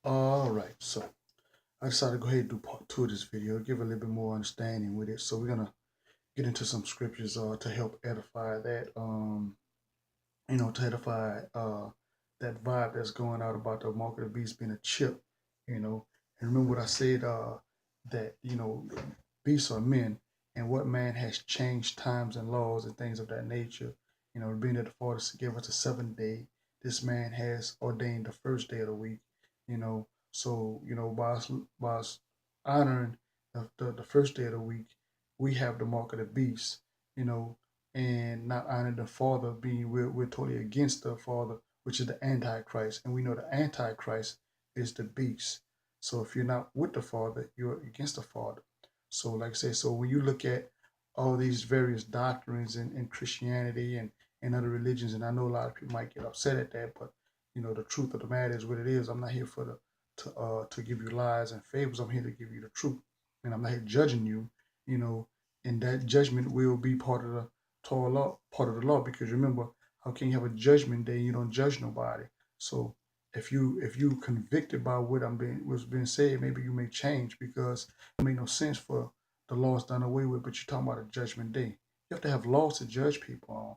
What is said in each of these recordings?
All right, so I decided to go ahead and do part two of this video, give a little bit more understanding with it. So we're gonna get into some scriptures to help edify that, to edify that vibe that's going out about the mark of the beast being a chip, you know. And remember what I said that beasts are men, and what man has changed times and laws and things of that nature. Being that the Father gave us a seventh day, this man has ordained the first day of the week. So by us honoring the first day of the week, we have the mark of the beast. You know, and not honoring the Father, being we're totally against the Father, which is the Antichrist. And we know the Antichrist is the beast. So if you're not with the Father, you're against the Father. So like I say, so when you look at all these various doctrines in Christianity and other religions, and I know a lot of people might get upset at that, but the truth of the matter is what it is. I'm not here for the to give you lies and fables. I'm here to give you the truth, and I'm not here judging you. You know, and that judgment will be part of the Torah law, part of the law. Because remember, how can you have a judgment day? You don't judge nobody. So if you convicted by what's being said, maybe you may change because it make no sense for the laws done away with. But you're talking about a judgment day. You have to have laws to judge people on.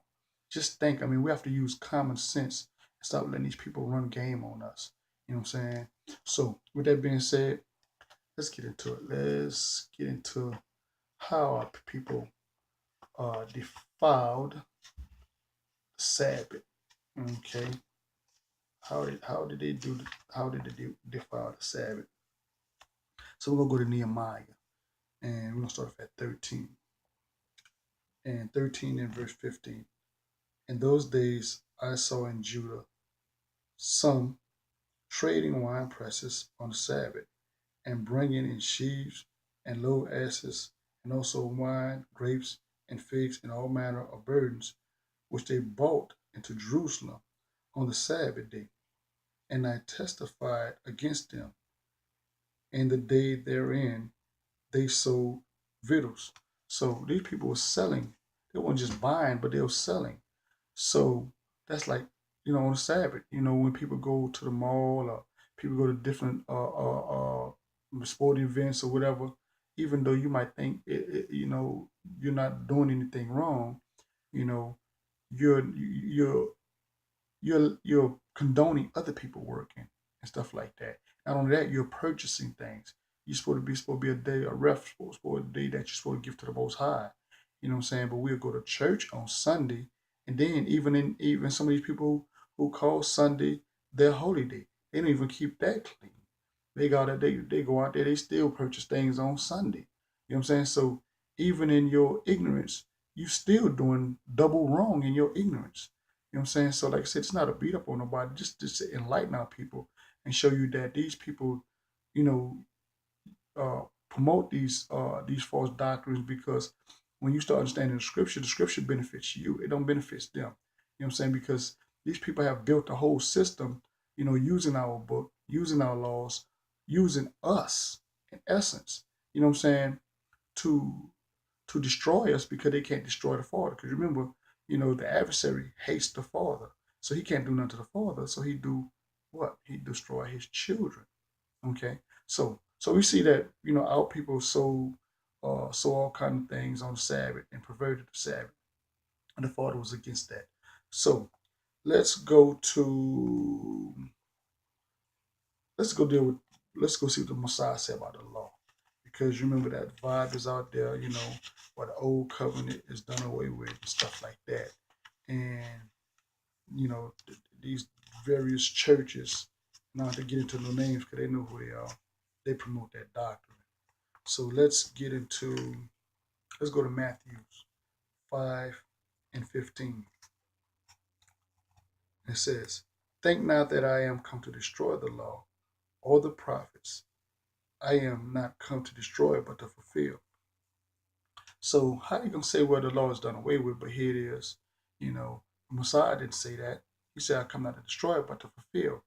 Just think. I mean, we have to use common sense and stop letting these people run game on us. You know what I'm saying? So with that being said, let's get into it. Let's get into how our people defiled the Sabbath. Okay, how did they do? How did they defile the Sabbath? So we're gonna go to Nehemiah, and we're gonna start off at 13 and 13 and verse 15. In those days, I saw in Judah some trading wine presses on the Sabbath, and bringing in sheaves and low asses, and also wine, grapes, and figs, and all manner of burdens, which they brought into Jerusalem on the Sabbath day. And I testified against them in the day therein they sold victuals. So these people were selling. They weren't just buying, but they were selling. So that's like, on the Sabbath, when people go to the mall or people go to different sporting events or whatever, even though you might think, you're not doing anything wrong, you know, you're you're condoning other people working and stuff like that. Not only that, you're purchasing things. You're supposed to be a day, a ref supposed to be a day that you're supposed to give to the Most High. You know what I'm saying? But we'll go to church on Sunday, and then even some of these people who call Sunday their holy day, they don't even keep that clean. They go out there, they still purchase things on Sunday. You know what I'm saying? So even in your ignorance, you still doing double wrong in your ignorance. You know what I'm saying? So like I said, it's not a beat up on nobody, just to enlighten our people and show you that these people, you know, promote these false doctrines because when you start understanding the scripture benefits you. It don't benefit them. You know what I'm saying? Because these people have built a whole system, using our book, using our laws, using us in essence. You know what I'm saying? To to destroy us because they can't destroy the Father. Because remember, the adversary hates the Father, so he can't do nothing to the Father. So he do what? He destroy his children. Okay, so we see that our people sold all kind of things on the Sabbath and perverted the Sabbath, and the Father was against that. So let's go to let's go deal with let's go see what the Messiah said about the law, because you remember that vibe is out there, where the old covenant is done away with and stuff like that, and these various churches, not to get into no names because they know who they are, they promote that doctrine. So let's go to Matthew 5 and 15. It says, "Think not that I am come to destroy the law or the prophets. I am not come to destroy but to fulfill." So how you gonna say, well, the law is done away with, but here it is? Messiah didn't say that. He said, "I come not to destroy but to fulfill."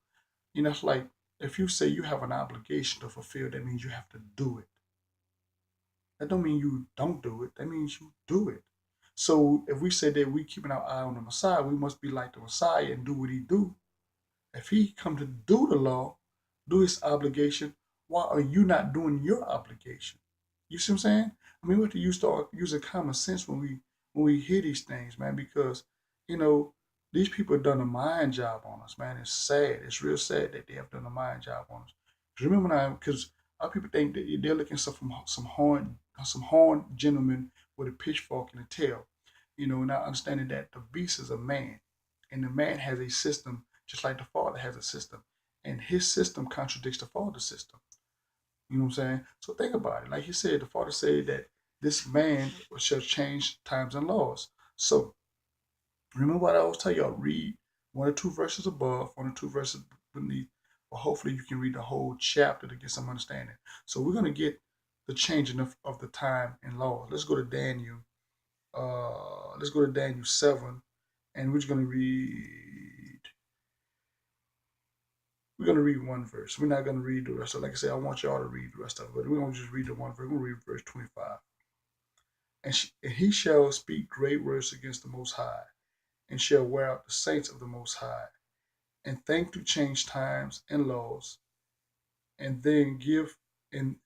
It's like if you say you have an obligation to fulfill, that means you have to do it. That don't mean you don't do it. That means you do it. So if we say that we keeping our eye on the Messiah, we must be like the Messiah and do what he do. If he come to do the law, do his obligation, why are you not doing your obligation? You see what I'm saying? I mean, we have to start using common sense when we hear these things, man, because you know these people have done a mind job on us, man. It's sad. It's real sad that they have done a mind job on us. 'Cause remember now, because our people think that they're looking from some horned gentleman with a pitchfork and a tail, not understanding that the beast is a man, and the man has a system just like the father has a system, and his system contradicts the father's system. You know what I'm saying? So think about it. Like he said, the father said that this man shall change times and laws. So remember what I always tell y'all: read one or two verses above, one or two verses beneath, or hopefully you can read the whole chapter to get some understanding. So we're gonna get the changing of the time and laws. Let's go to Daniel. Let's go to Daniel 7, and we're just gonna read. We're gonna read one verse. We're not gonna read the rest of it. Like I said, I want y'all to read the rest of it, but we're gonna just read the one verse. We're gonna read verse 25. And he shall speak great words against the Most High, and shall wear out the saints of the Most High, and think to change times and laws, and then give and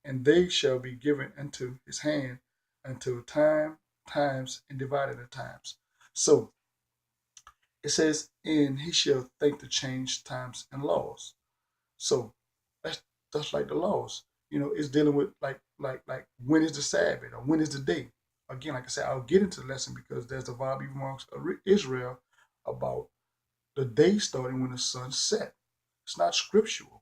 they shall be given into his hand until times, and divided the times. So it says, and he shall think to change times and laws. So that's that's like the laws. It's dealing with like when is the Sabbath or when is the day. Again, like I said, I'll get into the lesson because there's a vibe amongst Israel about the day starting when the sun set. It's not scriptural.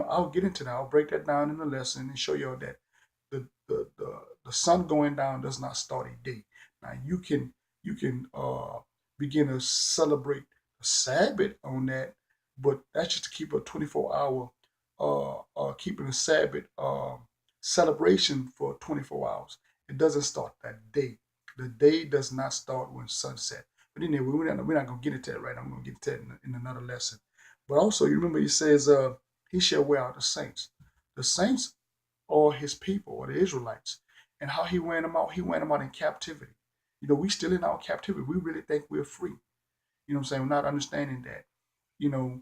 I'll get into that. I'll break that down in the lesson and show y'all that the sun going down does not start a day. Now you can begin to celebrate the Sabbath on that, but that's just to keep a 24-hour keeping a Sabbath celebration for 24 hours. It doesn't start that day. The day does not start when sunset. But anyway, we're not going to get into that right now. I'm going to get into that in another lesson. But also, you remember he says, he shall wear out the saints. The saints are his people, or the Israelites. And how he went them out, he went them out in captivity. We still in our captivity. We really think we're free. You know what I'm saying? We're not understanding that, you know,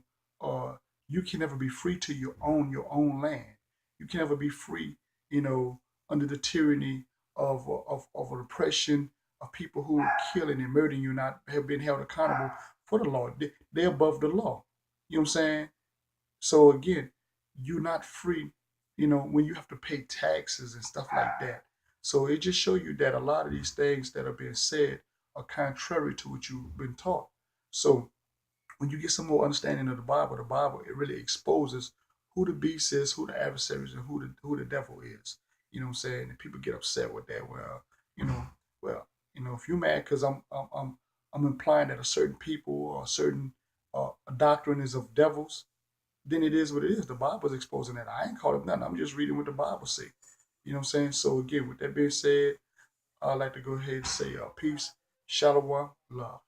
you can never be free to your own land. You can never be free, under the tyranny of oppression of people who are killing and murdering you, not have been held accountable for the law. They're above the law. You know what I'm saying? So again, you're not free, when you have to pay taxes and stuff like that. So it just shows you that a lot of these things that are being said are contrary to what you've been taught. So when you get some more understanding of the Bible it really exposes who the beast is, who the adversaries, and who the devil is. You know what I'm saying? And people get upset with that. You know, if you're mad because I'm implying that a certain people or a certain doctrine is of devils, then it is what it is. The Bible's exposing that. I ain't calling nothing. I'm just reading what the Bible say. You know what I'm saying? So again, with that being said, I'd like to go ahead and say peace, shalom, love.